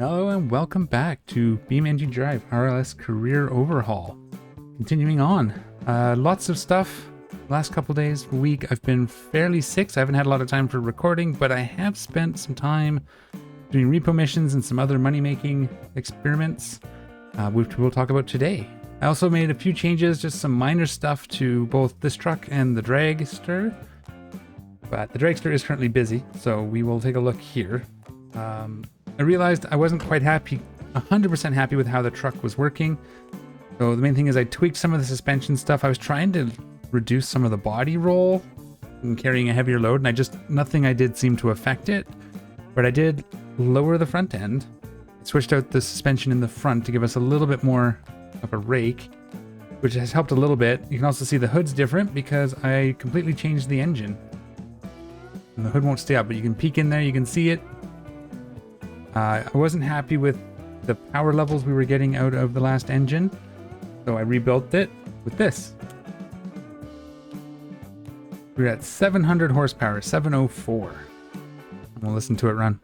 Hello and welcome back to BeamNG Drive RLS Career Overhaul. Continuing on, lots of stuff. Last couple days, week, I've been fairly sick, so I haven't had a lot of time for recording, but I have spent some time doing repo missions and some other money-making experiments, which we'll talk about today. I also made a few changes, just some minor stuff to both this truck and the dragster, but the dragster is currently busy, so we will take a look here. I realized I wasn't quite 100% happy with how the truck was working. So the main thing is I tweaked some of the suspension stuff. I was trying to reduce some of the body roll and carrying a heavier load, and nothing I did seemed to affect it. But I did lower the front end. I switched out the suspension in the front to give us a little bit more of a rake, which has helped a little bit. You can also see the hood's different because I completely changed the engine. And the hood won't stay up, but you can peek in there, you can see it. I wasn't happy with the power levels we were getting out of the last engine, so I rebuilt it with this. We're at 700 horsepower, 704. And we'll listen to it run.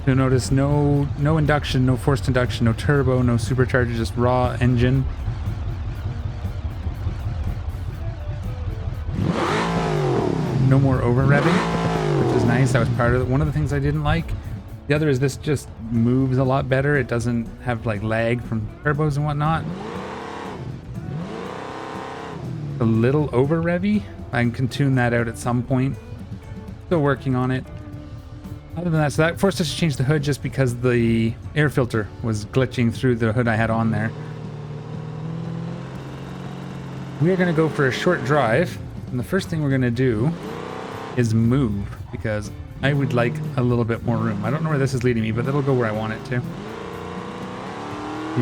You'll notice no induction, no forced induction, no turbo, no supercharger, just raw engine. No more over revving, which is nice. That was part of it. One of the things I didn't like. The other is this just moves a lot better. It doesn't have like lag from turbos and whatnot. A little over revvy. I can tune that out at some point. Still working on it. Other than that, so that forced us to change the hood just because the air filter was glitching through the hood I had on there. We are going to go for a short drive, and the first thing we're going to do is move, because I would like a little bit more room. I don't know where this is leading me, but it'll go where I want it to. You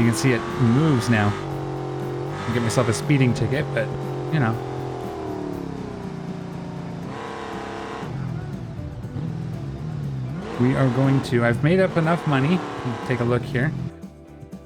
can see it moves now. I'll get myself a speeding ticket, but you know. We are going to, I've made up enough money. Take a look here.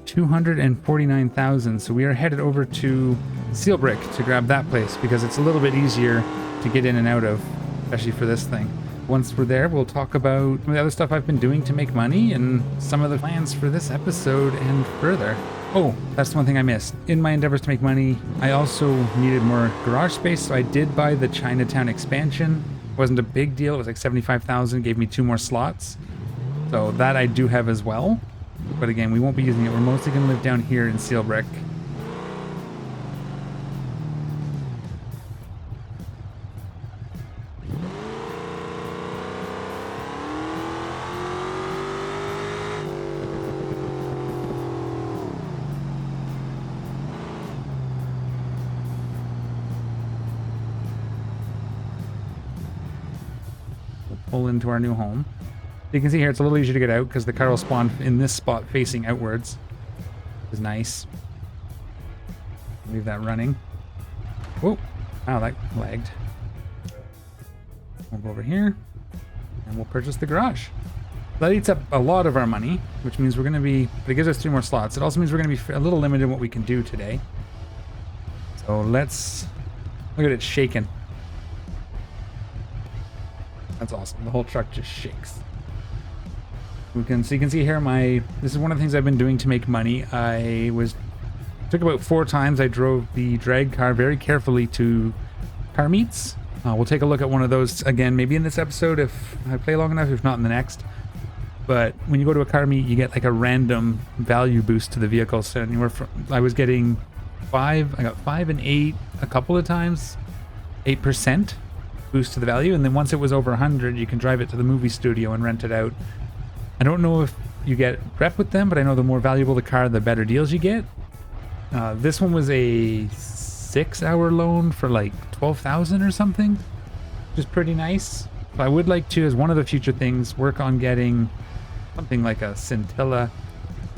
249,000. So we are headed over to Seal Brick to grab that place because it's a little bit easier to get in and out of, especially for this thing. Once we're there, we'll talk about the other stuff I've been doing to make money and some of the plans for this episode and further. Oh, that's one thing I missed. In my endeavors to make money, I also needed more garage space, so I did buy the Chinatown expansion. It wasn't a big deal. It was like 75,000, gave me 2 more slots. So that I do have as well. But again, we won't be using it. We're mostly going to live down here in Seal Brick. Pull into our new home. You can see here it's a little easier to get out because the car will spawn in this spot facing outwards. Which is nice. Leave that running. Whoa! Wow, that lagged. We'll go over here and we'll purchase the garage. That eats up a lot of our money, which means we're going to be, but it gives us 3 more slots. It also means we're going to be a little limited in what we can do today. So let's look at it shaking. That's awesome. The whole truck just shakes. So you can see here this is one of the things I've been doing to make money. Took about 4 times. I drove the drag car very carefully to car meets. We'll take a look at one of those again, maybe in this episode if I play long enough, if not in the next. But when you go to a car meet, you get like a random value boost to the vehicle. So I was getting 5, I got 5 and 8 a couple of times, 8% boost to the value, and then once it was over 100, you can drive it to the movie studio and rent it out. I don't know if you get rep with them, but I know the more valuable the car, the better deals you get. This one was a 6-hour loan for like 12,000 or something, which is pretty nice. But I would like to, as one of the future things, work on getting something like a Scintilla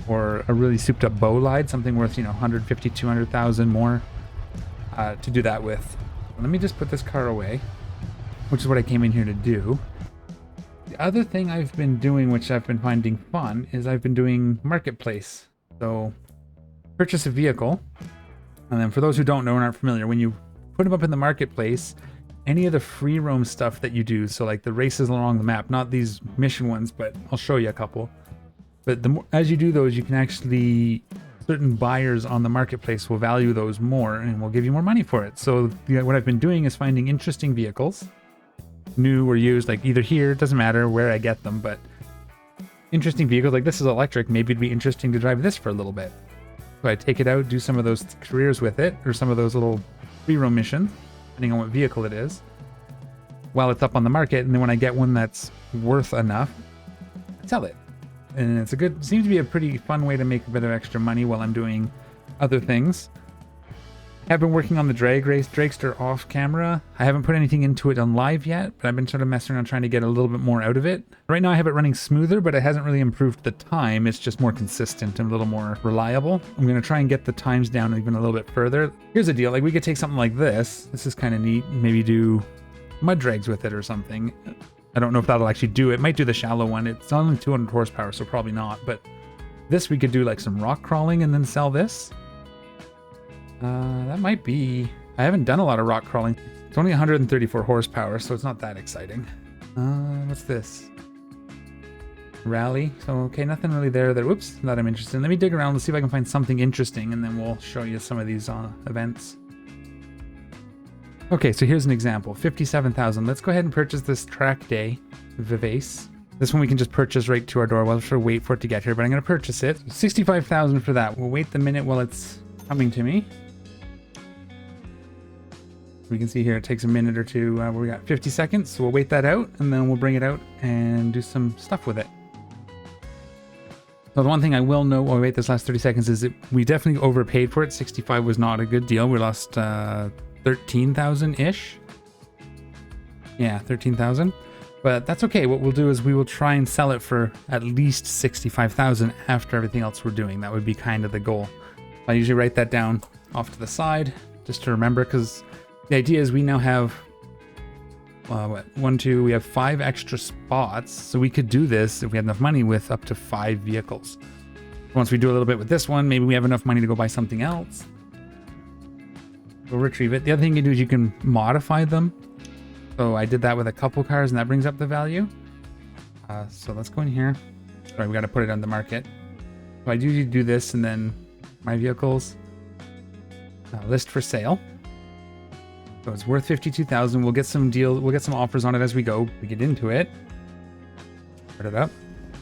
or a really souped up Bolide, something worth 150, 200,000 more to do that with. Let me just put this car away, which is what I came in here to do. The other thing I've been doing, which I've been finding fun, is I've been doing marketplace. So purchase a vehicle, and then for those who don't know and aren't familiar, when you put them up in the marketplace, any of the free roam stuff that you do. So like the races along the map, not these mission ones, but I'll show you a couple. But the more, as you do those, you can actually, certain buyers on the marketplace will value those more and will give you more money for it. So what I've been doing is finding interesting vehicles, new or used, like either here, it doesn't matter where I get them, but interesting vehicles like this is electric. Maybe it'd be interesting to drive this for a little bit. So I take it out, do some of those careers with it, or some of those little free roam missions, depending on what vehicle it is, while it's up on the market. And then when I get one that's worth enough, I sell it. And it's a good, seems to be a pretty fun way to make a bit of extra money while I'm doing other things. I have been working on the drag race dragster off camera. I haven't put anything into it on live yet, but I've been sort of messing around trying to get a little bit more out of it. Right now I have it running smoother, but it hasn't really improved the time. It's just more consistent and a little more reliable. I'm going to try and get the times down even a little bit further. Here's the deal, like we could take something like this. This is kind of neat. Maybe do mud drags with it or something. I don't know if that'll actually do it. Might do the shallow one. It's only 200 horsepower, so probably not. But this we could do like some rock crawling and then sell this. That might be... I haven't done a lot of rock crawling. It's only 134 horsepower, so it's not that exciting. What's this? Rally. So, okay, nothing really there that, whoops, that I'm interested in. Let me dig around and see if I can find something interesting, and then we'll show you some of these events. Okay, so here's an example. 57,000. Let's go ahead and purchase this track day, Vivace. This one we can just purchase right to our door. We'll have to wait for it to get here, but I'm going to purchase it. 65,000 for that. We'll wait the minute while it's coming to me. We can see here it takes a minute or two. We got 50 seconds, so we'll wait that out, and then we'll bring it out and do some stuff with it. So the one thing I will know while we wait this last 30 seconds is that we definitely overpaid for it. 65 was not a good deal. We lost 13,000-ish. Yeah, 13,000. But that's okay. What we'll do is we will try and sell it for at least 65,000 after everything else we're doing. That would be kind of the goal. I usually write that down off to the side just to remember, because the idea is we now have we have 5 extra spots, so we could do this if we had enough money with up to 5 vehicles. Once we do a little bit with this one, maybe we have enough money to go buy something else. We'll retrieve it. The other thing you can do is you can modify them. So I did that with a couple cars, and that brings up the value. So let's go in here. All right, we got to put it on the market. So I usually do this, and then my vehicles list for sale. So it's worth 52,000. We'll get some offers on it as we go. We get into it. Start it up.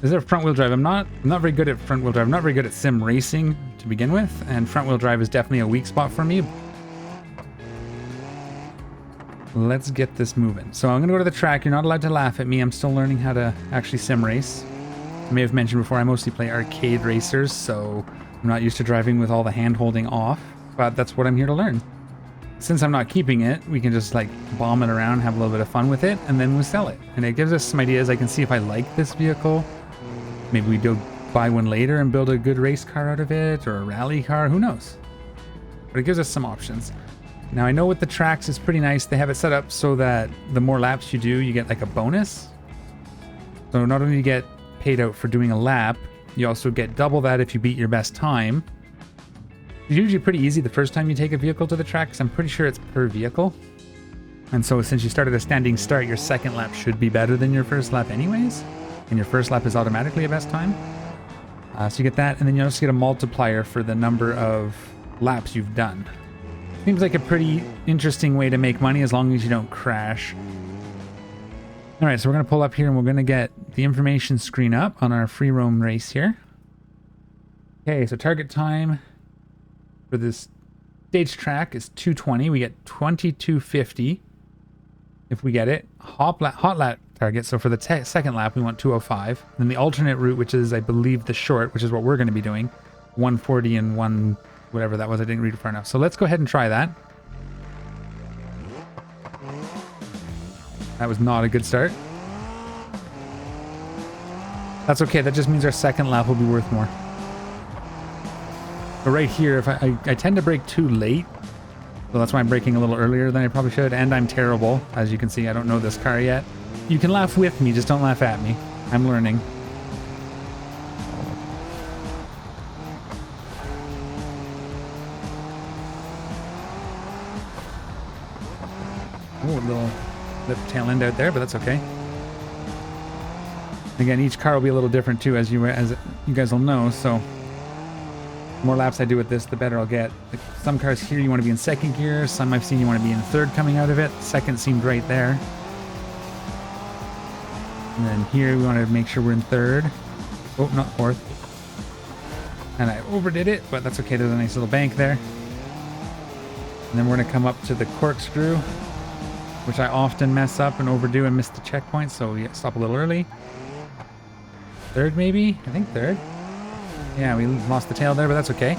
Is there front wheel drive? I'm not very good at front wheel drive. I'm not very good at sim racing to begin with, and front wheel drive is definitely a weak spot for me. Let's get this moving. So I'm gonna go to the track. You're not allowed to laugh at me. I'm still learning how to actually sim race. I may have mentioned before, I mostly play arcade racers, so I'm not used to driving with all the hand holding off, but that's what I'm here to learn. Since I'm not keeping it, we can just like bomb it around, have a little bit of fun with it, and then we'll sell it. And it gives us some ideas. I can see if I like this vehicle. Maybe we do buy one later and build a good race car out of it, or a rally car, who knows? But it gives us some options. Now I know with the tracks is pretty nice. They have it set up so that the more laps you do, you get like a bonus. So not only do you get paid out for doing a lap, you also get double that if you beat your best time. It's usually pretty easy the first time you take a vehicle to the track, because I'm pretty sure it's per vehicle. And so since you start at a standing start, your second lap should be better than your first lap anyways. And your first lap is automatically a best time. So you get that, and then you also get a multiplier for the number of laps you've done. Seems like a pretty interesting way to make money as long as you don't crash. All right, so we're going to pull up here and we're going to get the information screen up on our free roam race here. Okay, so target time for this stage track is 2:20. We get 22:50 if we get it. Hot lap target, so for the second lap we want 2:05. Then the alternate route, which is I believe the short, which is what we're going to be doing, 1:40 and 1 whatever that was. I didn't read it far enough. So let's go ahead and try that. That was not a good start. That's okay. That just means our second lap will be worth more. But right here, if I tend to brake too late, so that's why I'm braking a little earlier than I probably should, and I'm terrible. As you can see, I don't know this car yet. You can laugh with me, just don't laugh at me. I'm learning. Oh, little the tail end out there, but that's okay. Again, each car will be a little different too, as you guys will know. So the more laps I do with this, the better I'll get. Like some cars here you want to be in second gear. Some I've seen you want to be in third coming out of it. Second seemed right there. And then here we want to make sure we're in third. Oh, not fourth. And I overdid it, but that's okay. There's a nice little bank there. And then we're going to come up to the corkscrew, which I often mess up and overdo and miss the checkpoint, so we stop a little early. Third, maybe? I think third. Yeah, we lost the tail there, but that's okay.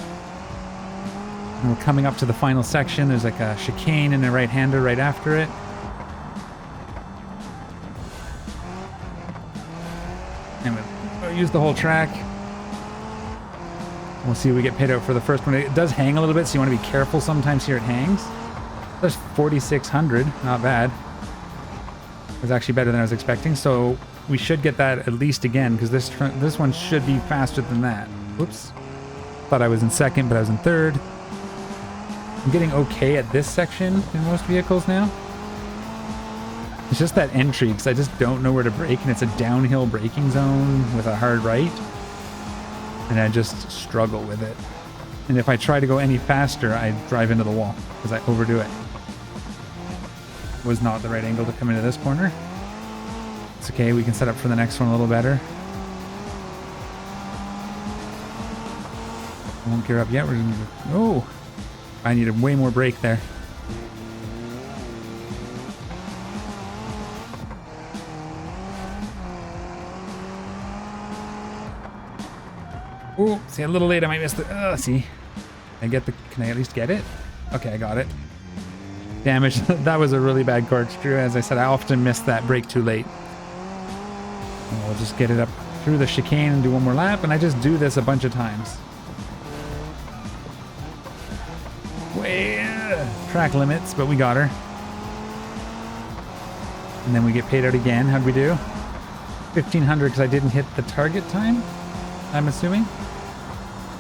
And we're coming up to the final section. There's like a chicane and a right-hander right after it. And we'll use the whole track. We'll see if we get paid out for the first one. It does hang a little bit, so you want to be careful sometimes here it hangs. There's 4,600, not bad. It was actually better than I was expecting, so we should get that at least again, because this one should be faster than that. Whoops. Thought I was in second, but I was in third. I'm getting okay at this section in most vehicles now. It's just that entry, because I just don't know where to brake, and it's a downhill braking zone with a hard right. And I just struggle with it. And if I try to go any faster, I drive into the wall, because I overdo it. Was not the right angle to come into this corner. It's okay, we can set up for the next one a little better. I won't gear up yet. We're gonna... Oh! I needed way more brake there. Oh, see, a little late. I might miss the... see. Can I at least get it? Okay, I got it. Damage. That was a really bad corkscrew. As I said, I often miss that brake too late. And we'll just get it up through the chicane and do one more lap. And I just do this a bunch of times. Way track limits, but we got her. And then we get paid out again. How'd we do? 1,500 because I didn't hit the target time, I'm assuming.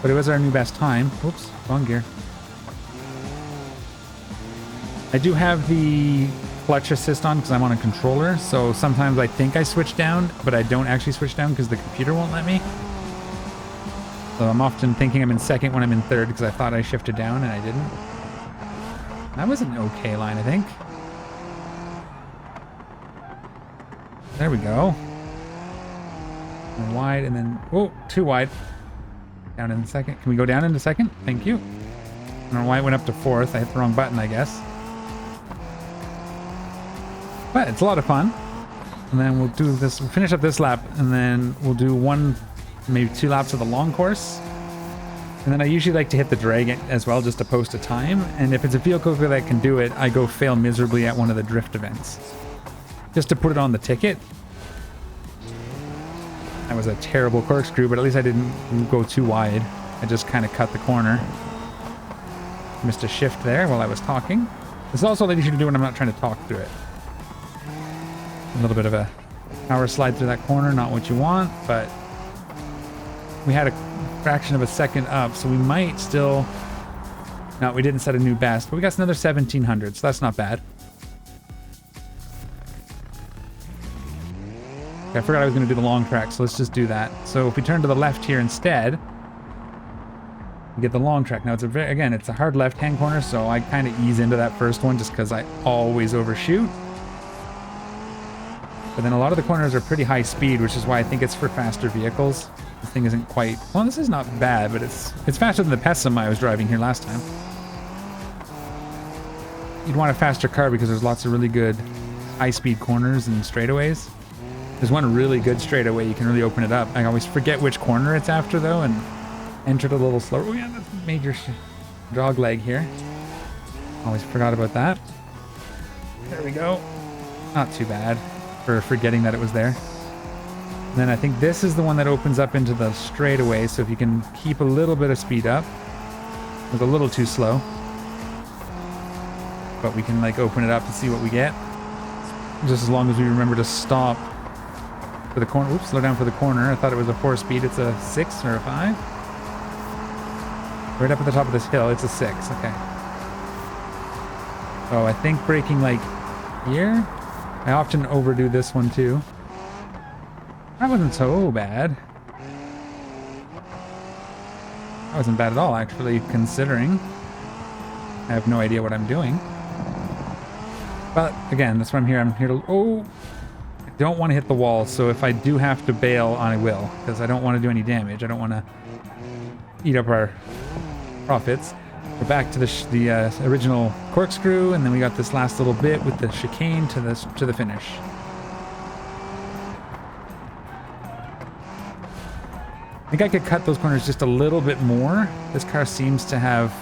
But it was our new best time. Oops, wrong gear. I do have the clutch assist on because I'm on a controller, so sometimes I think I switch down, but I don't actually switch down because the computer won't let me. So I'm often thinking I'm in second when I'm in third because I thought I shifted down and I didn't. That was an okay line, I think. There we go. And wide and then... Whoa, too wide. Down in second. Can we go down into second? Thank you. I don't know why it went up to fourth. I hit the wrong button, I guess. But it's a lot of fun. And then we'll do this. We'll finish up this lap, and then we'll do one, maybe 2 laps of the long course. And then I usually like to hit the drag as well, just to post a time. And if it's a vehicle that can do it, I go fail miserably at one of the drift events, just to put it on the ticket. That was a terrible corkscrew, but at least I didn't go too wide. I just kind of cut the corner. Missed a shift there while I was talking. This is also what you should do when I'm not trying to talk through it. A little bit of a power slide through that corner, not what you want, but we had a fraction of a second up, so we might still... No, we didn't set a new best, but we got another 1,700, so that's not bad. I forgot I was going to do the long track, so let's just do that. So if we turn to the left here instead, we get the long track. Now, again, it's a hard left-hand corner, so I kind of ease into that first one just because I always overshoot. But then a lot of the corners are pretty high speed, which is why I think it's for faster vehicles. This thing isn't quite... Well, this is not bad, but it's faster than the Pessima I was driving here last time. You'd want a faster car because there's lots of really good high-speed corners and straightaways. There's one really good straightaway, you can really open it up. I always forget which corner it's after, though, and enter it a little slower. Oh, yeah, that's a major dog leg here. Always forgot about that. There we go. Not too bad for forgetting that it was there. And then I think this is the one that opens up into the straightaway, so if you can keep a little bit of speed up. It was a little too slow. But we can, like, open it up and see what we get. Just as long as we remember to stop for the corner. Oops, slow down for the corner. I thought it was a 4-speed. It's a 6 or a 5. Right up at the top of this hill, it's a 6. Okay. Oh, I think braking like here. I often overdo this one too. That wasn't so bad. That wasn't bad at all, actually, considering I have no idea what I'm doing. But again, that's why I'm here. I'm here to... Oh! I don't want to hit the wall, so if I do have to bail, I will. Because I don't want to do any damage. I don't want to eat up our profits. We're back to the original corkscrew, and then we got this last little bit with the chicane to the finish. I think I could cut those corners just a little bit more. This car seems to have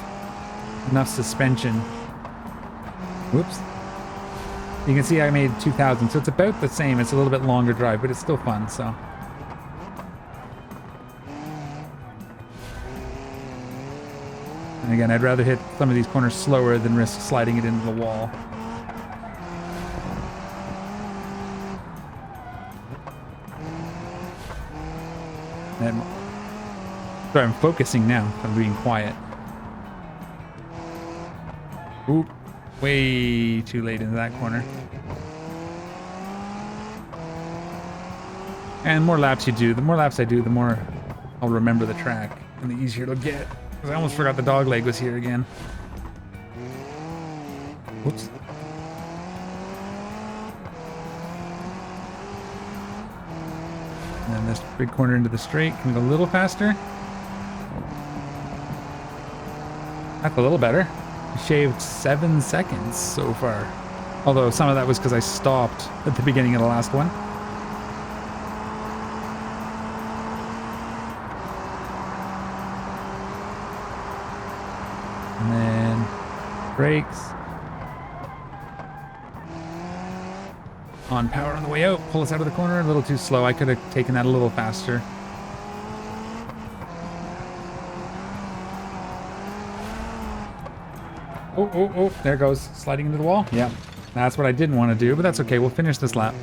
enough suspension. Whoops. You can see I made 2,000, so it's about the same. It's a little bit longer drive, but it's still fun, so. And again, I'd rather hit some of these corners slower than risk sliding it into the wall. And, sorry, I'm focusing now. I'm being quiet. Oop. Way too late into that corner. And the more laps you do, the more laps I do, the more I'll remember the track and the easier it'll get. Because I almost forgot the dog leg was here again. Whoops. And then this big corner into the straight. Can we go a little faster? That's a little better. I shaved 7 seconds so far. Although some of that was because I stopped at the beginning of the last one. And then brakes. On power on the way out. Pull us out of the corner. A little too slow. I could have taken that a little faster. Oh, there it goes. Sliding into the wall. Yeah, that's what I didn't want to do, but that's okay. We'll finish this lap.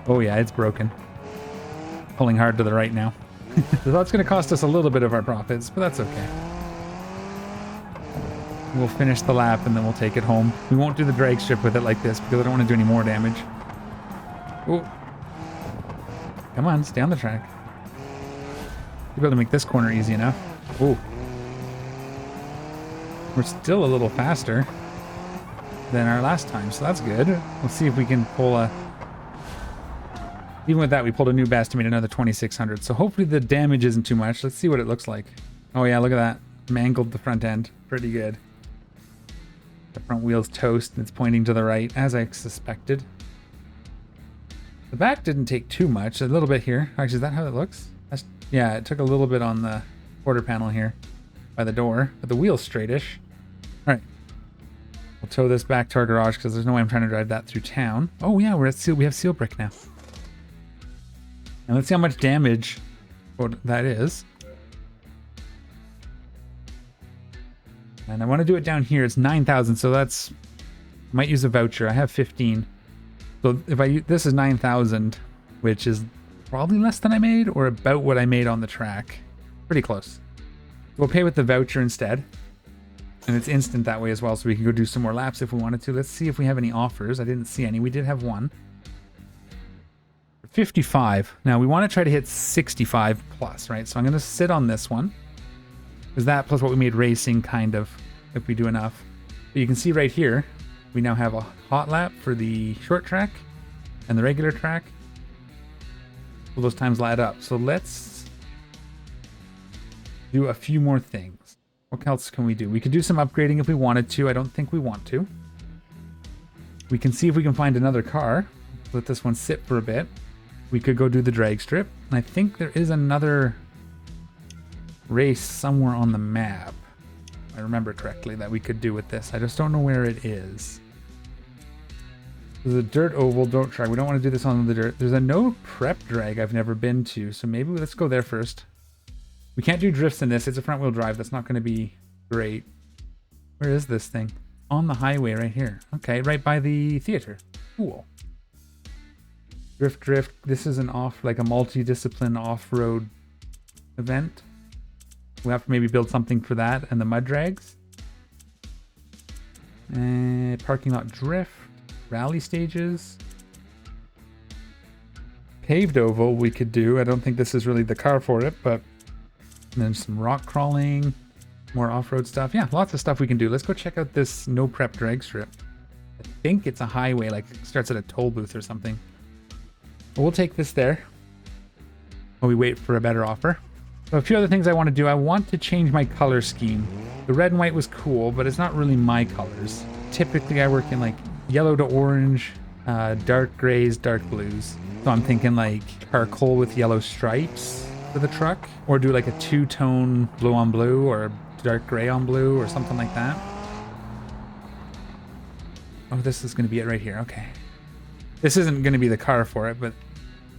Oh yeah, it's broken. Pulling hard to the right now. So that's going to cost us a little bit of our profits, but that's okay. We'll finish the lap and then we'll take it home. We won't do the drag strip with it like this because I don't want to do any more damage. Oh. Come on, stay on the track. You'll be able to make this corner easy enough. Oh. We're still a little faster than our last time, so that's good. We'll see if we can pull a... Even with that, we pulled a new best to make another 2,600, so hopefully the damage isn't too much. Let's see what it looks like. Oh yeah, look at that. Mangled the front end. Pretty good. The front wheel's toast, and it's pointing to the right, as I suspected. The back didn't take too much. A little bit here. Actually, is that how it looks? Yeah, it took a little bit on the quarter panel here by the door, but the wheel's straightish. All right. We'll tow this back to our garage because there's no way I'm trying to drive that through town. Oh yeah, we're at seal. We have seal brick now. And let's see how much damage that is. And I want to do it down here. It's 9,000, so that's... I might use a voucher. I have 15. So if this is 9,000, which is probably less than I made, or about what I made on the track. Pretty close. We'll pay with the voucher instead. And it's instant that way as well, so we can go do some more laps if we wanted to. Let's see if we have any offers. I didn't see any. We did have one. 55. Now, we want to try to hit 65 plus, right? So I'm going to sit on this one. Is that plus what we made racing, kind of, if we do enough. But you can see right here, we now have a hot lap for the short track and the regular track. All those times add up. So let's do a few more things. What else can we do? We could do some upgrading if we wanted to. I don't think we want to. We can see if we can find another car. Let this one sit for a bit. We could go do the drag strip. And I think there is another race somewhere on the map. If I remember correctly that we could do with this. I just don't know where it is. There's a dirt oval, dirt track. We don't want to do this on the dirt. There's a no prep drag I've never been to. So maybe let's go there first. We can't do drifts in this. It's a front wheel drive. That's not going to be great. Where is this thing? On the highway right here. Okay, right by the theater. Cool. Drift. This is an like a multi-discipline off-road event. We'll have to maybe build something for that and the mud drags. Parking lot drift. Rally stages. paved oval we could do. I don't think this is really the car for it, but then some rock crawling, more off-road stuff. Yeah, lots of stuff we can do. Let's go check out this no prep drag strip. I think it's a highway, like it starts at a toll booth or something. But we'll take this there while we wait for a better offer. So a few other things I want to do. I want to change my color scheme. The red and white was cool, but it's not really my colors. Typically I work in like yellow to orange, dark grays, dark blues. So I'm thinking like charcoal with yellow stripes for the truck, or do like a two-tone blue on blue or dark gray on blue or something like that. Oh, this is going to be it right here. Okay. This isn't going to be the car for it, but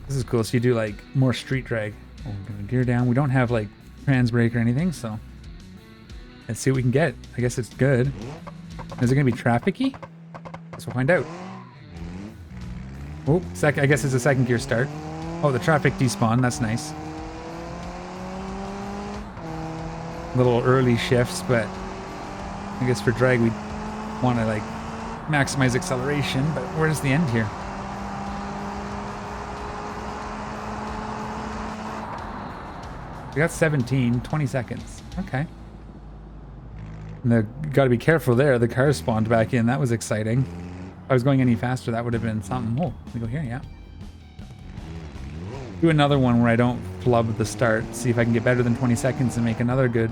this is cool. So you do like more street drag. Oh, we're going to gear down. We don't have like trans brake or anything, so let's see what we can get. I guess it's good. Is it going to be traffic-y? Guess we'll find out. Oh, I guess it's a second gear start. Oh, the traffic despawn. That's nice. Little early shifts, but I guess for drag we want to like maximize acceleration, but where's the end here? We got 20 seconds. Okay. Got to be careful there. The car spawned back in. That was exciting. If I was going any faster, that would have been something. Oh, we go here, yeah. Do another one where I don't flub the start. See if I can get better than 20 seconds and make another good.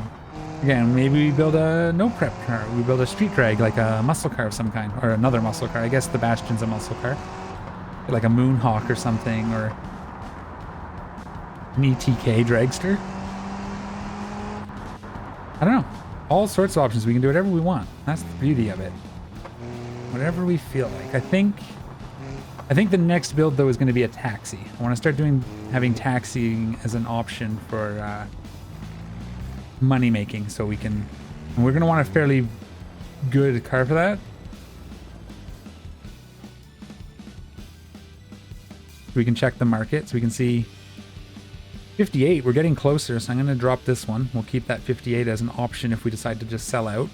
Again, maybe we build a no prep car. We build a street drag, like a muscle car of some kind, or another muscle car. I guess the Bastion's a muscle car, like a Moonhawk or something, or an ETK dragster. I don't know. All sorts of options. We can do whatever we want. That's the beauty of it. Whatever we feel like. I think the next build though is going to be a taxi. I want to start having taxiing as an option for money making, so we can. And we're going to want a fairly good car for that. We can check the market, so we can see 58. We're getting closer, so I'm going to drop this one. We'll keep that 58 as an option if we decide to just sell out.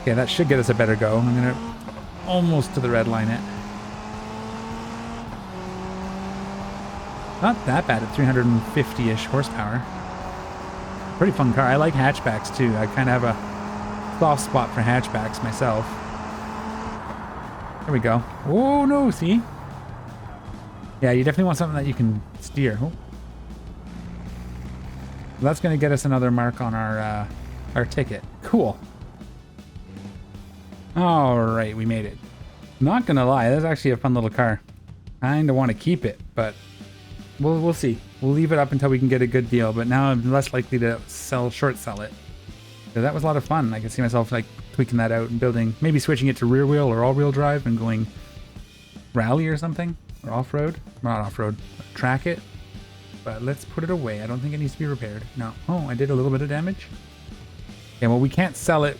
Okay, that should get us a better go. I'm going to almost to the red line it. Not that bad at 350-ish horsepower. Pretty fun car. I like hatchbacks too. I kind of have a soft spot for hatchbacks myself. There we go. Oh no, see? Yeah, you definitely want something that you can steer. Oh. That's going to get us another mark on our ticket. Cool. All right, we made it. Not going to lie, that's actually a fun little car. Kind of want to keep it, but we'll see. We'll leave it up until we can get a good deal, but now I'm less likely to short sell it. So that was a lot of fun. I can see myself like tweaking that out and building, maybe switching it to rear wheel or all-wheel drive and going rally or something, or off-road. Not off-road, track it. But let's put it away. I don't think it needs to be repaired. No. Oh, I did a little bit of damage. Okay, well, we can't sell it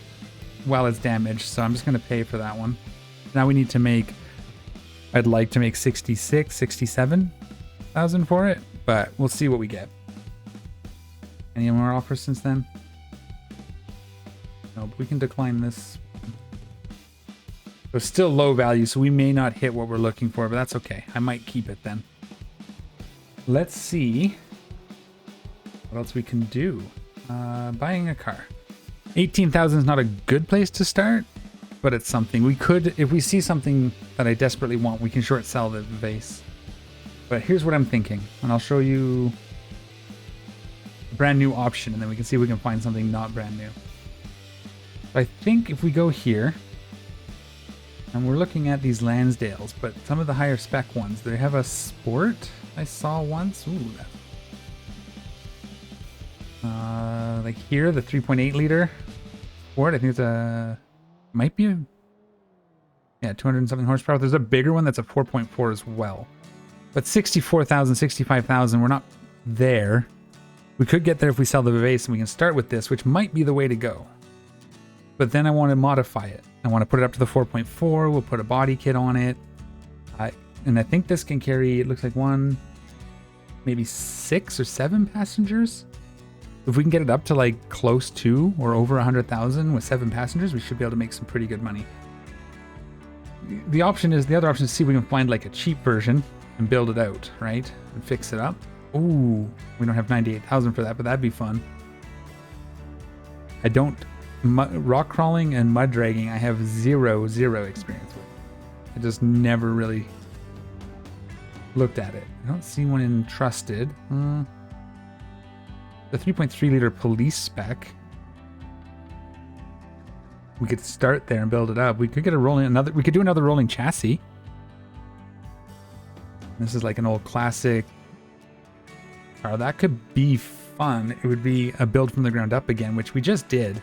while it's damaged, so I'm just going to pay for that one. Now we need to make, I'd like to make 67,000 for it, but we'll see what we get. Any more offers since then? No, but we can decline this. So still low value, so we may not hit what we're looking for, but that's okay. I might keep it then. Let's see what else we can do. Buying a car. 18,000 is not a good place to start, but it's something. We could, if we see something that I desperately want, we can short sell the Vivace. But here's what I'm thinking, and I'll show you a brand new option, and then we can see if we can find something not brand new. I think if we go here, and we're looking at these Lansdales, but some of the higher spec ones, they have a sport I saw once. Ooh, like here, the 3.8 liter sport. I think it's might be yeah, 200 and something horsepower. There's a bigger one that's a 4.4 as well. But 64,000, 65,000, we're not there. We could get there if we sell the Vivace, and we can start with this, which might be the way to go. But then I want to modify it. I want to put it up to the 4.4. We'll put a body kit on it. And I think this can carry, it looks like one, maybe 6 or 7 passengers. If we can get it up to like close to or over 100,000 with 7 passengers, we should be able to make some pretty good money. The other option is to see if we can find like a cheap version and build it out, right? And fix it up. Ooh, we don't have 98,000 for that, but that'd be fun. I don't, rock crawling and mud dragging, I have zero experience with. I just never really looked at it. I don't see one in trusted. The 3.3 liter police spec. We could start there and build it up. We could get we could do another rolling chassis. This is like an old classic car. That could be fun. It would be a build from the ground up again, which we just did.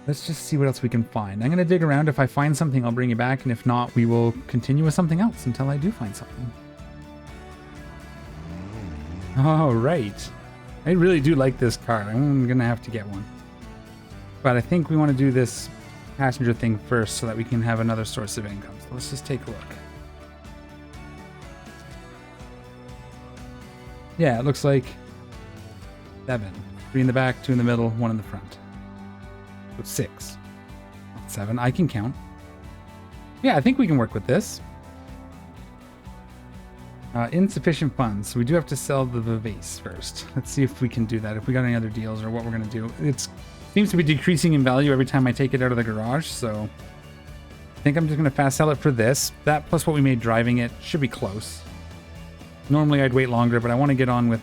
Let's just see what else we can find. I'm going to dig around. If I find something, I'll bring you back. And if not, we will continue with something else until I do find something. All right. I really do like this car. I'm going to have to get one. But I think we want to do this passenger thing first so that we can have another source of income. So let's just take a look. Yeah, it looks like 7. 3 in the back, 2 in the middle, 1 in the front. So 6. 7. I can count. Yeah, I think we can work with this. Insufficient funds. So we do have to sell the Vivace first. Let's see if we can do that. If we got any other deals or what we're going to do. It seems to be decreasing in value every time I take it out of the garage. So I think I'm just going to fast sell it for this. That plus what we made driving it should be close. Normally I'd wait longer, but I want to get on with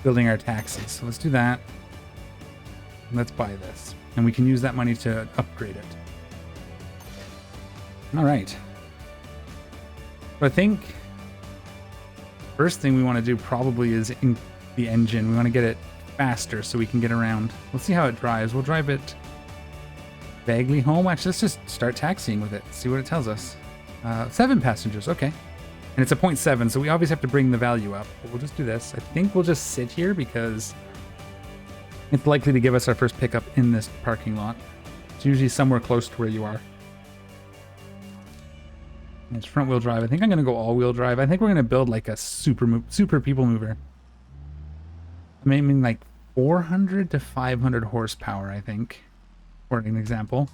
building our taxis. So let's do that. Let's buy this. And we can use that money to upgrade it. All right. So I think first thing we want to do probably is in the engine. We want to get it faster so we can get around. Let's see how it drives. We'll drive it vaguely home. Actually, let's just start taxiing with it. See what it tells us. 7 passengers. Okay. And it's a 0.7, so we obviously have to bring the value up. But we'll just do this. I think we'll just sit here because it's likely to give us our first pickup in this parking lot. It's usually somewhere close to where you are. And it's front wheel drive. I think I'm going to go all wheel drive. I think we're going to build like a super people mover. I'm aiming like 400 to 500 horsepower, I think, for an example.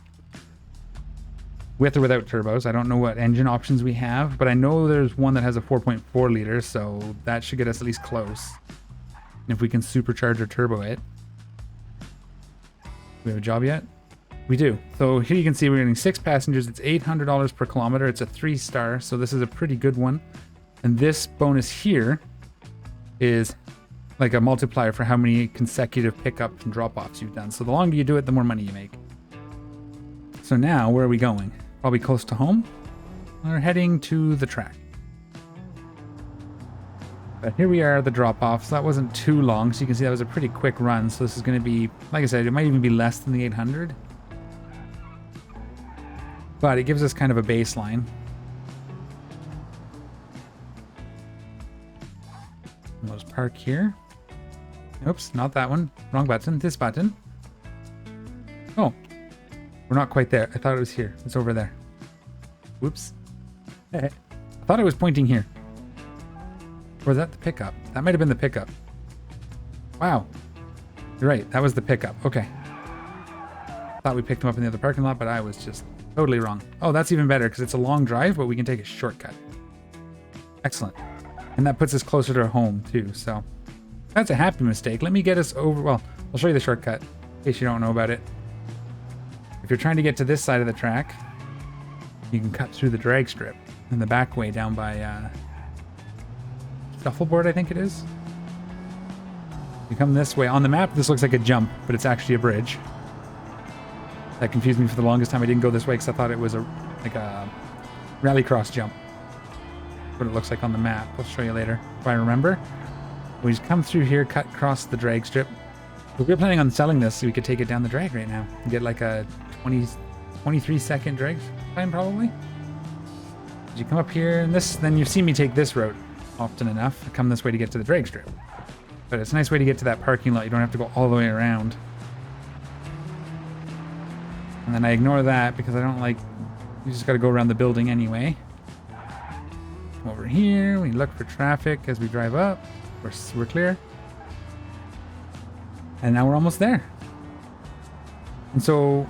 With or without turbos. I don't know what engine options we have, but I know there's one that has a 4.4 liter, so that should get us at least close. And if we can supercharge or turbo it. Do we have a job yet? We do. So here you can see we're getting 6 passengers. It's $800 per kilometer. It's a 3-star, so this is a pretty good one. And this bonus here is like a multiplier for how many consecutive pickups and drop-offs you've done. So the longer you do it, the more money you make. So now, where are we going? Probably close to home. We're heading to the track. But here we are at the drop-off. So that wasn't too long. So you can see that was a pretty quick run. So this is going to be, like I said, it might even be less than the 800. But it gives us kind of a baseline. We'll just park here. Oops, not that one. Wrong button. This button. Oh. We're not quite there. I thought it was here. It's over there. Whoops. I thought I was pointing here. Or is that the pickup? That might have been the pickup. Wow. You're right. That was the pickup. Okay. Thought we picked them up in the other parking lot, but I was just totally wrong. Oh, that's even better because it's a long drive, but we can take a shortcut. Excellent. And that puts us closer to home too. So that's a happy mistake. Let me get us over. Well, I'll show you the shortcut in case you don't know about it. If you're trying to get to this side of the track, you can cut through the drag strip in the back way down by Shuffleboard, I think it is. You come this way. On the map, this looks like a jump, but it's actually a bridge. That confused me for the longest time. I didn't go this way because I thought it was like a rallycross jump. What it looks like on the map. I'll show you later if I remember. We just come through here, cut across the drag strip. We're planning on selling this so we could take it down the drag right now and get like a 23-second drag time probably. You come up here and then you've seen me take this route often enough. I come this way to get to the drag strip. But it's a nice way to get to that parking lot. You don't have to go all the way around. And then I ignore that because I don't like, you just got to go around the building anyway. Come over here, we look for traffic as we drive up. We're clear. And now we're almost there. And so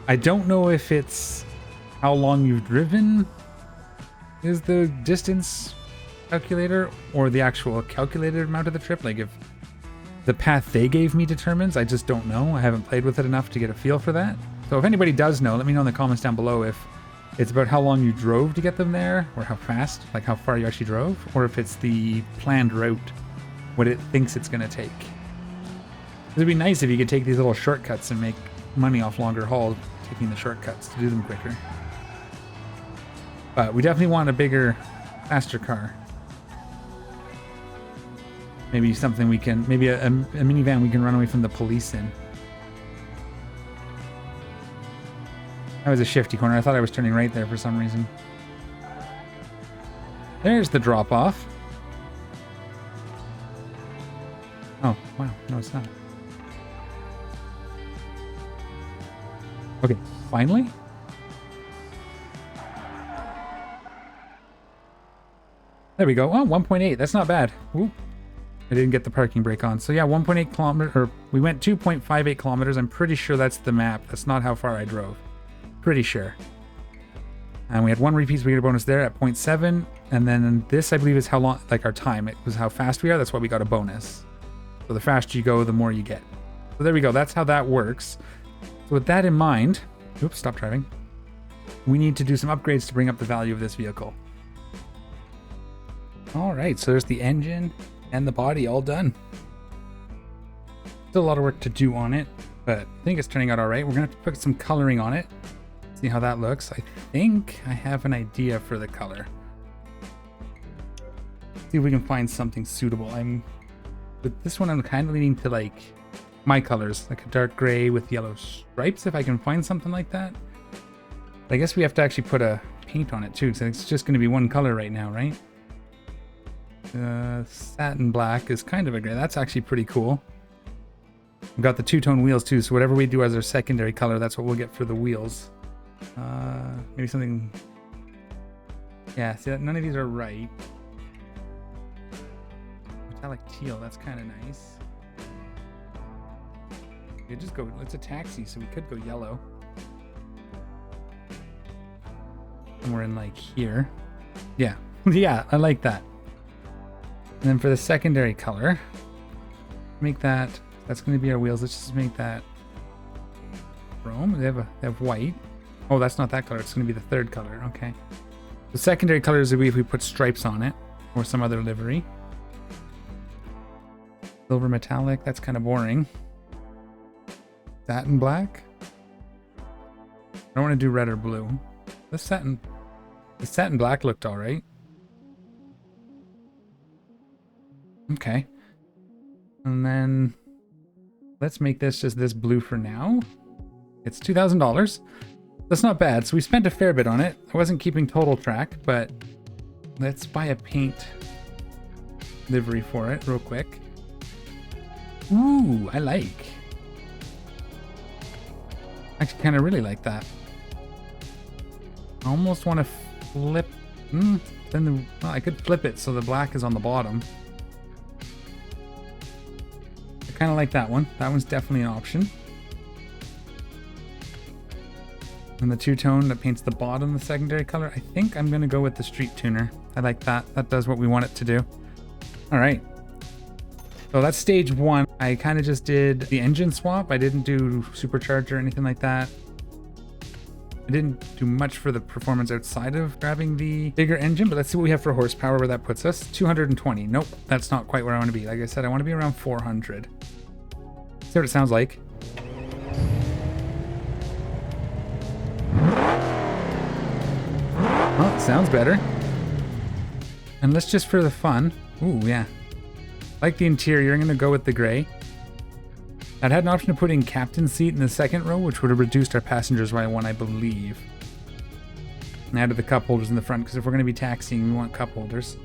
I don't know if it's how long you've driven is the distance calculator or the actual calculated amount of the trip. Like if the path they gave me determines, I just don't know. I haven't played with it enough to get a feel for that. So if anybody does know, let me know in the comments down below if it's about how long you drove to get them there, or how fast, like how far you actually drove, or if it's the planned route, what it thinks it's going to take. It'd be nice if you could take these little shortcuts and make money off longer hauls, taking the shortcuts to do them quicker. But we definitely want a bigger, faster car. Maybe something we can, maybe a minivan we can run away from the police in. That was a shifty corner. I thought I was turning right there for some reason. There's the drop off. Oh, wow. No, it's not. Okay, finally? There we go. Oh, 1.8. That's not bad. Ooh. I didn't get the parking brake on. So yeah, 1.8 kilometers, or we went 2.58 kilometers. I'm pretty sure that's the map. That's not how far I drove. Pretty sure. And we had one repeat, so we get a bonus there at 0.7. And then this, I believe, is how long, like our time. It was how fast we are. That's why we got a bonus. So the faster you go, the more you get. So there we go. That's how that works. So with that in mind, oops, stop driving. We need to do some upgrades to bring up the value of this vehicle. All right, so there's the engine and the body all done. Still a lot of work to do on it, but I think it's turning out all right. We're gonna have to put some coloring on it. See how that looks. I think I have an idea for the color. See if we can find something suitable. With this one, I'm kind of leaning to like my colors, like a dark gray with yellow stripes, if I can find something like that. But I guess we have to actually put a paint on it too, so it's just gonna be one color right now, right? Satin black is kind of a gray. That's actually pretty cool. We've got the two-tone wheels too, so whatever we do as our secondary color, that's what we'll get for the wheels. Maybe something... Yeah, see, none of these are right. Metallic teal, that's kind of nice. We could just go... It's a taxi, so we could go yellow. And we're in, like, here. Yeah. Yeah, I like that. And then for the secondary color, make that... That's going to be our wheels. Let's just make that chrome. They have white. Oh, that's not that color. It's going to be the third color. Okay. The secondary colors would be if we put stripes on it or some other livery. Silver metallic. That's kind of boring. Satin black. I don't want to do red or blue. The satin black looked all right. Okay. And then let's make this just this blue for now. It's $2,000. That's not bad. So we spent a fair bit on it. I wasn't keeping total track, but let's buy a paint livery for it real quick. Ooh, I like. Actually, kind of really like that. I almost want to flip. Well, I could flip it so the black is on the bottom. I kind of like that one. That one's definitely an option. And the two-tone that paints the bottom, the secondary color, I think I'm going to go with the street tuner. I like that. That does what we want it to do. All right. So that's stage one. I kind of just did the engine swap. I didn't do supercharger or anything like that. I didn't do much for the performance outside of grabbing the bigger engine, but let's see what we have for horsepower, where that puts us. 220. Nope, that's not quite where I want to be. Like I said, I want to be around 400. See what it sounds like. Well, it sounds better. And let's just for the fun. Ooh, yeah. Like the interior, I'm going to go with the gray. I'd had an option to put in captain's seat in the second row, which would have reduced our passengers by one, I believe. And added the cup holders in the front, because if we're going to be taxiing, we want cup holders.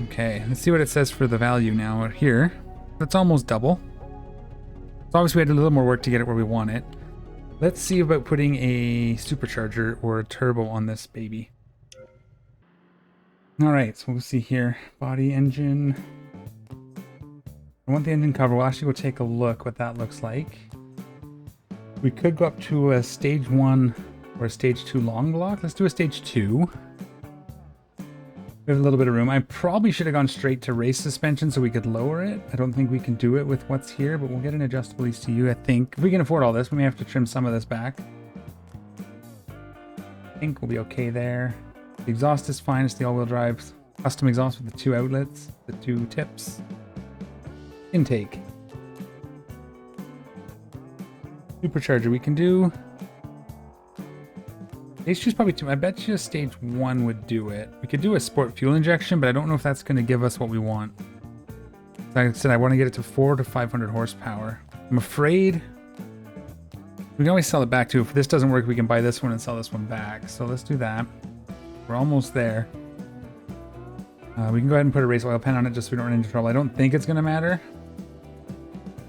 Okay, let's see what it says for the value now. Here, that's almost double. So obviously we had a little more work to get it where we want it. Let's see about putting a supercharger or a turbo on this baby. All right, so we'll see here. Body, engine. I want the engine cover. We'll actually go take a look what that looks like. We could go up to a stage 1 or a stage 2 long block. Let's do a stage 2. We have a little bit of room. I probably should have gone straight to race suspension so we could lower it. I don't think we can do it with what's here, but we'll get an adjustable ECU, I think. If we can afford all this, we may have to trim some of this back. I think we'll be okay there. The exhaust is fine. It's the all-wheel drive custom exhaust with the 2 outlets, the 2 tips. Intake. Supercharger we can do. Stage 2 is probably too. I bet you stage 1 would do it. We could do a sport fuel injection, but I don't know if that's going to give us what we want. Like I said, I want to get it to 400 to 500 horsepower. I'm afraid we can always sell it back too. If this doesn't work, we can buy this one and sell this one back. So let's do that. We're almost there. We can go ahead and put a race oil pan on it just so we don't run into trouble. I don't think it's going to matter.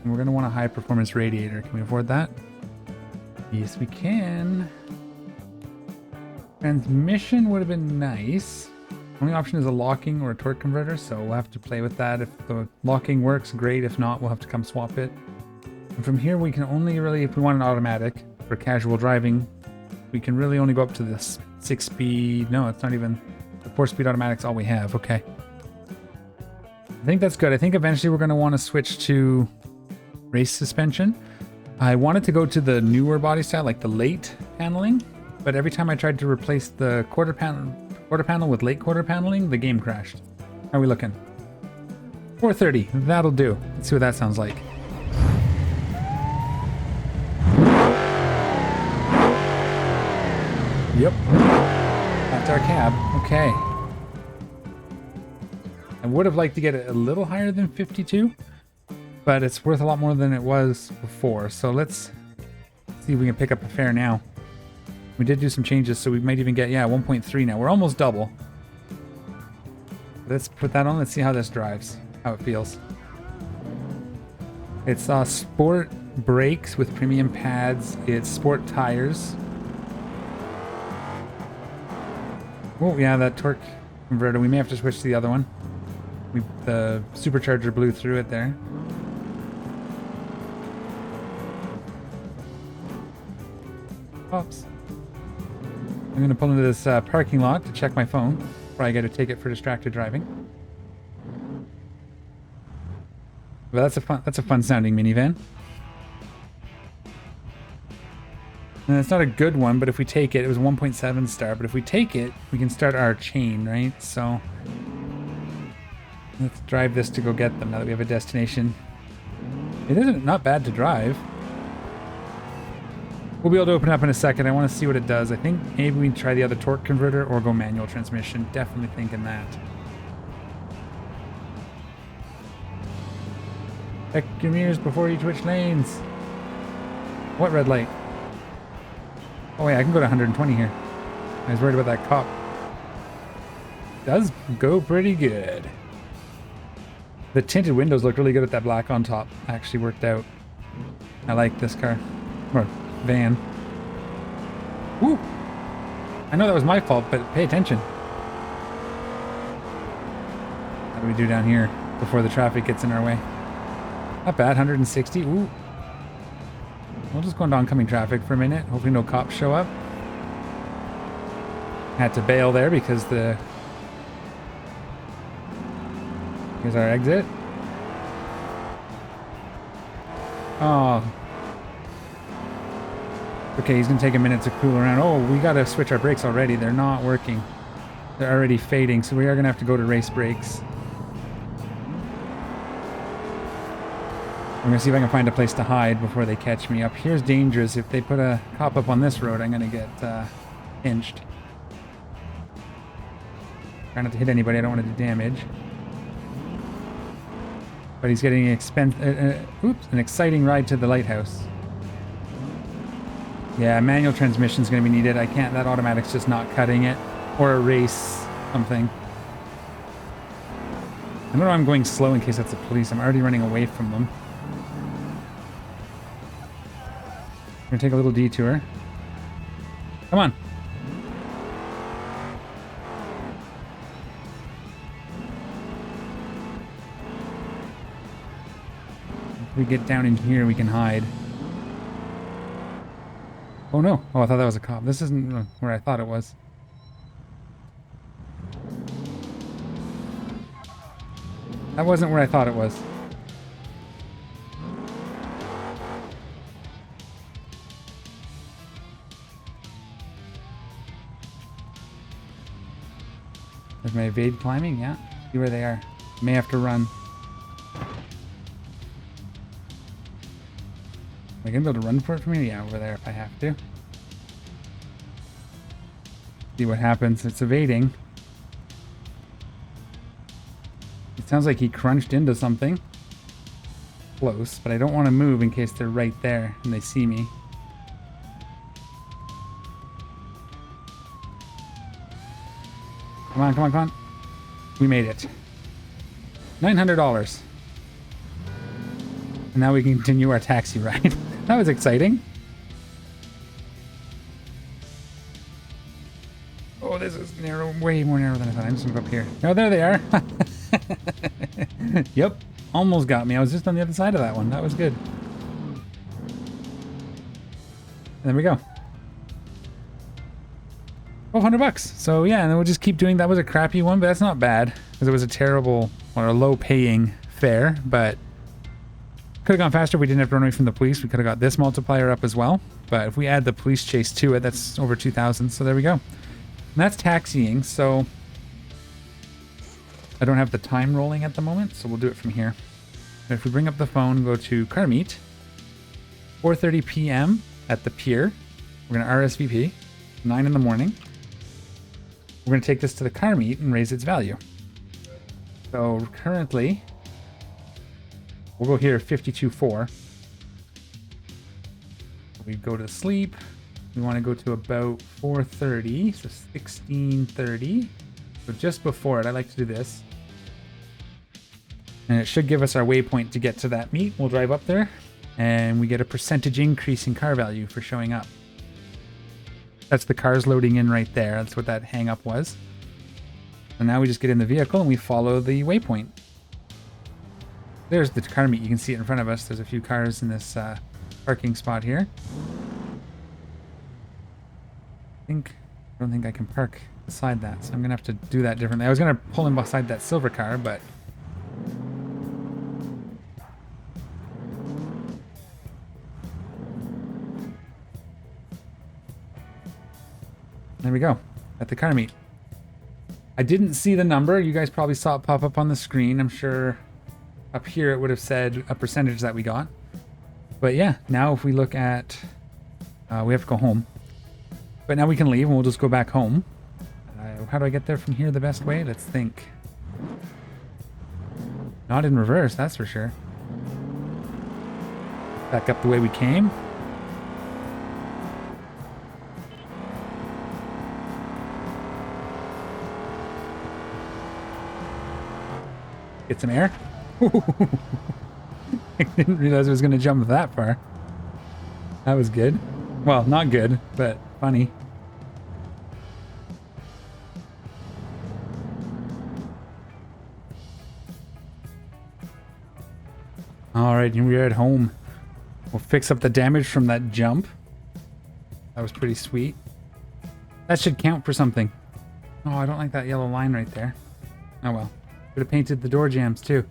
And we're going to want a high performance radiator. Can we afford that? Yes, we can. Transmission would have been nice. Only option is a locking or a torque converter, so we'll have to play with that. If the locking works, great. If not, we'll have to come swap it. And from here, we can only really, if we want an automatic for casual driving, we can really only go up to this 6-speed. No, it's not even. The 4-speed automatic's all we have. Okay. I think that's good. I think eventually we're going to want to switch to race suspension. I wanted to go to the newer body style, like the late paneling, but every time I tried to replace the quarter panel with late quarter paneling, the game crashed. How are we looking? 430. That'll do. Let's see what that sounds like. Yep. That's our cab. Okay. I would have liked to get it a little higher than 52, but it's worth a lot more than it was before. So let's see if we can pick up a fare now. We did do some changes, so we might even get, 1.3 now. We're almost double. Let's put that on. Let's see how this drives, how it feels. It's sport brakes with premium pads. It's sport tires. Oh, yeah, that torque converter. We may have to switch to the other one. The supercharger blew through it there. Oops. I'm going to pull into this parking lot to check my phone before I get a ticket for distracted driving. But that's a fun sounding minivan. And it's not a good one, but if we take it, it was 1.7 star, but if we take it, we can start our chain, right? So let's drive this to go get them now that we have a destination. It isn't not bad to drive. We'll be able to open it up in a second. I want to see what it does. I think maybe we can try the other torque converter or go manual transmission. Definitely thinking that. Check your mirrors before you switch lanes. What red light? Oh wait, I can go to 120 here. I was worried about that cop. Does go pretty good. The tinted windows look really good at that black on top. Actually worked out. I like this car. Or van. Woo! I know that was my fault, but pay attention. How do we do down here before the traffic gets in our way? Not bad, 160. Ooh. We'll just go into oncoming traffic for a minute. Hopefully no cops show up. Had to bail there because here's our exit. Oh. Okay, he's gonna take a minute to cool around. Oh, we gotta switch our brakes already. They're not working. They're already fading, so we are gonna have to go to race brakes. I'm gonna see if I can find a place to hide before they catch me. Up here's dangerous. If they put a cop up on this road, I'm gonna get pinched. Try not to hit anybody. I don't want to do damage. But he's getting an exciting ride to the lighthouse. Yeah, manual transmission is gonna be needed. I can't. That automatic's just not cutting it. Or a race something. I don't know. I'm going slow in case that's the police. I'm already running away from them. We're gonna take a little detour. Come on. we get down in here, we can hide. Oh no. Oh, I thought that was a cop. This isn't where I thought it was. That wasn't where I thought it was. There's my evade climbing, yeah. See where they are. May have to run. Am I gonna be able to run for it from here? Yeah, over there if I have to. See what happens. It's evading. It sounds like he crunched into something. Close, but I don't want to move in case they're right there and they see me. Come on, come on, come on. We made it. $900. And now we can continue our taxi ride. That was exciting. Oh, this is narrow, way more narrow than I thought. I'm just gonna go up here. Oh, there they are. Yep, almost got me. I was just on the other side of that one. That was good. And there we go. $1,200. So yeah, and then we'll just keep doing. That was a crappy one, but that's not bad because it was a terrible or a low-paying fare. But could have gone faster if we didn't have to run away from the police. We could have got this multiplier up as well. But if we add the police chase to it, that's over 2,000. So there we go. And that's taxiing. So I don't have the time rolling at the moment, so we'll do it from here. If we bring up the phone, go to car meet, 4:30 p.m. at the pier. We're going to RSVP, 9 in the morning. We're going to take this to the car meet and raise its value. So currently, we'll go here 52.4. We go to sleep. We want to go to about 4:30, so 16:30. So just before it, I like to do this. And it should give us our waypoint to get to that meet. We'll drive up there, and we get a percentage increase in car value for showing up. That's the cars loading in right there. That's what that hang up was. And now we just get in the vehicle and we follow the waypoint. There's the car meet. You can see it in front of us. There's a few cars in this parking spot here. I don't think I can park beside that, so I'm gonna have to do that differently. I was gonna pull in beside that silver car, but there we go, at the car meet. I didn't see the number. You guys probably saw it pop up on the screen. I'm sure up here it would have said a percentage that we got. But yeah, now if we look at, we have to go home. But now we can leave and we'll just go back home. How do I get there from here the best way? Let's think. Not in reverse, that's for sure. Back up the way we came. Get some air. I didn't realize it was going to jump that far. That was good. Well, not good, but funny. Alright, and we're at home. We'll fix up the damage from that jump. That was pretty sweet. That should count for something. Oh, I don't like that yellow line right there. Oh well. Could have painted the door jambs too.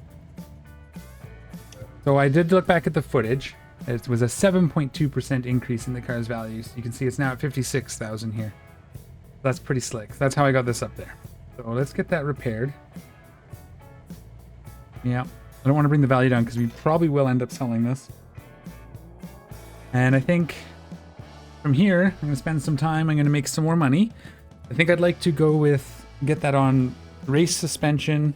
So I did look back at the footage. It was a 7.2% increase in the car's values. You can see it's now at 56,000 here. That's pretty slick. That's how I got this up there. So let's get that repaired. Yeah. I don't want to bring the value down because we probably will end up selling this. And I think from here, I'm going to spend some time. I'm going to make some more money. I think I'd like to go with, get that on race suspension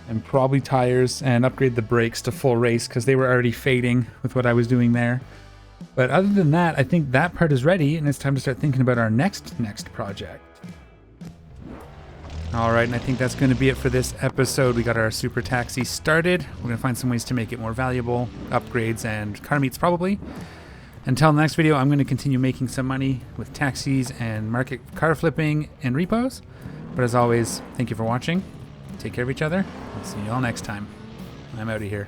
and probably tires and upgrade the brakes to full race because they were already fading with what I was doing there. But other than that, I think that part is ready and it's time to start thinking about our next project. All right, and I think that's going to be it for this episode. We got our super taxi started. We're going to find some ways to make it more valuable, upgrades and car meets probably. Until the next video, I'm going to continue making some money with taxis and market car flipping and repos. But as always, thank you for watching. Take care of each other. I'll see you all next time. I'm out of here.